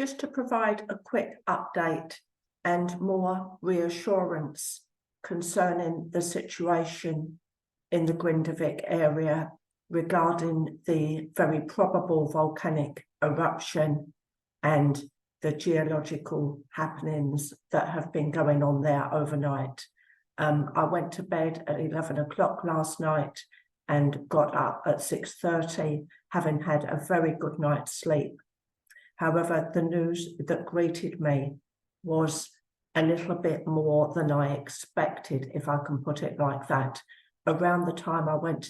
just to provide a quick update and more reassurance concerning the situation in the Grindavík area regarding the very probable volcanic eruption and the geological happenings that have been going on there overnight. I went to bed at 11 o'clock last night and got up at 6:30, having had a very good night's sleep. However, the news that greeted me was a little bit more than I expected, if I can put it like that. Around the time I went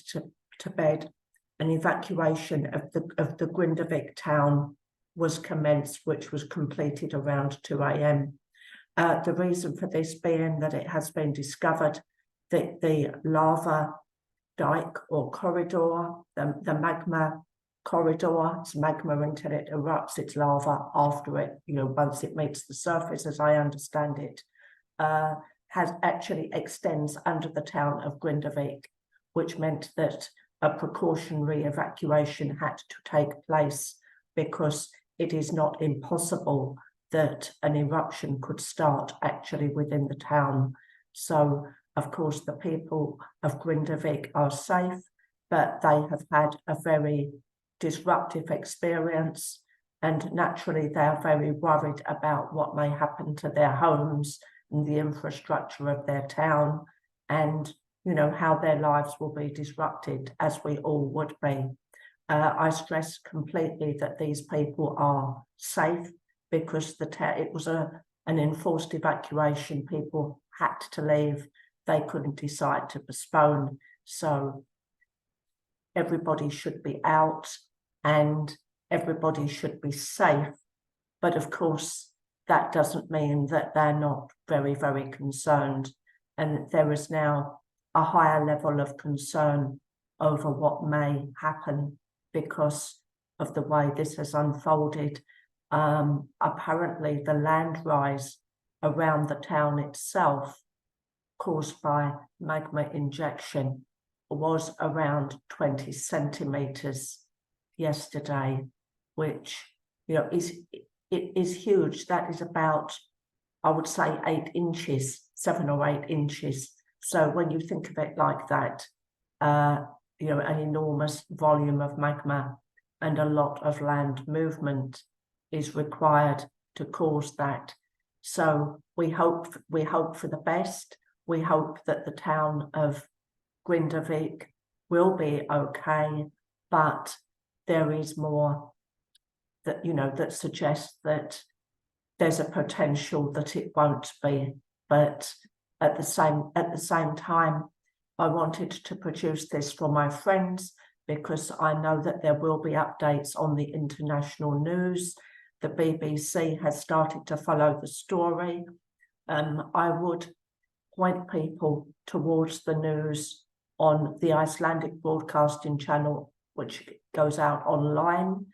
to bed, an evacuation of the Grindavík town was commenced, which was completed around 2 a.m. The reason for this being that it has been discovered that the lava dike or corridor, the magma corridor, it's magma until it erupts, it's lava after it, once it meets the surface, as I understand it, has actually extends under the town of Grindavík, which meant that a precautionary evacuation had to take place because it is not impossible that an eruption could start actually within the town. So, of course, the people of Grindavík are safe, but they have had a very disruptive experience, and naturally they are very worried about what may happen to their homes and the infrastructure of their town, and how their lives will be disrupted, as we all would be. I stress completely that these people are safe because it was an enforced evacuation. People had to leave. They couldn't decide to postpone. So everybody should be out and everybody should be safe. But of course, that doesn't mean that they're not very, very concerned. And there is now a higher level of concern over what may happen because of the way this has unfolded. Apparently, the land rise around the town itself caused by magma injection was around 20 centimeters yesterday, which is huge. That is about, I would say, 8 inches, 7 or 8 inches. So when you think of it like that, an enormous volume of magma and a lot of land movement is required to cause that. So we hope for the best. We hope that the town of Grindavík will be okay, but there is more that that suggests that there's a potential that it won't be. But at the same time, I wanted to produce this for my friends because I know that there will be updates on the international news. The BBC has started to follow the story. I would point people towards the news on the Icelandic broadcasting channel, which goes out online.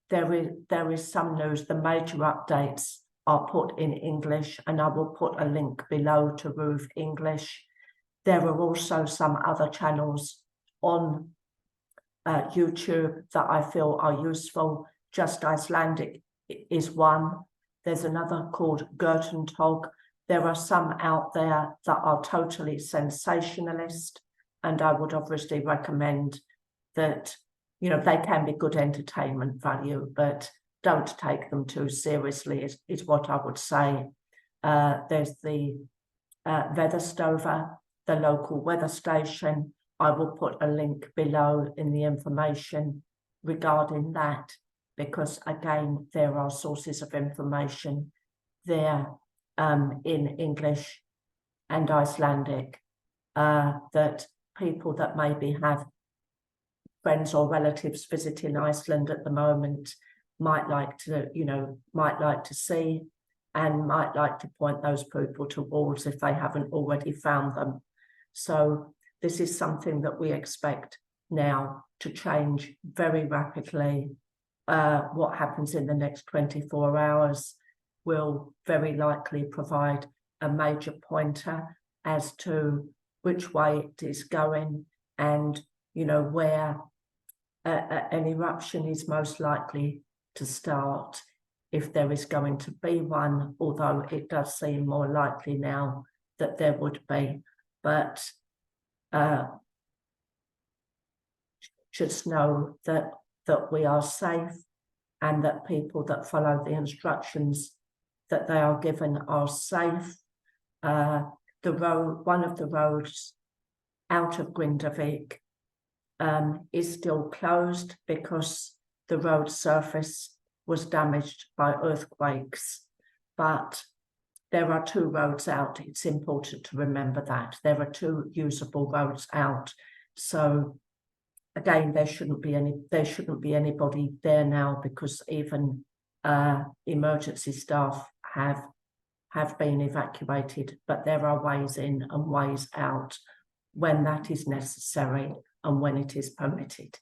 There is some news. The major updates are put in English, and I will put a link below to Roof English. There are also some other channels on YouTube that I feel are useful. Just Icelandic is one. There's another called Gertentog. There are some out there that are totally sensationalist, and I would obviously recommend that, they can be good entertainment value, but don't take them too seriously is what I would say. There's the Veðurstofa, the local weather station. I will put a link below in the information regarding that, because again, there are sources of information there in English and Icelandic that people that maybe have friends or relatives visiting Iceland at the moment might like to see, and might like to point those people towards if they haven't already found them. So this is something that we expect now to change very rapidly. What happens in the next 24 hours will very likely provide a major pointer as to which way it is going and, where an eruption is most likely to start. if there is going to be one, although it does seem more likely now that there would be. But just know that we are safe, and that people that follow the instructions that they are given are safe. One of the roads out of Grindavík is still closed because the road surface was damaged by earthquakes, but there are 2 roads out. It's important to remember that there are 2 usable roads out. So again, there shouldn't be anybody there now, because even emergency staff have been evacuated, but there are ways in and ways out when that is necessary and when it is permitted.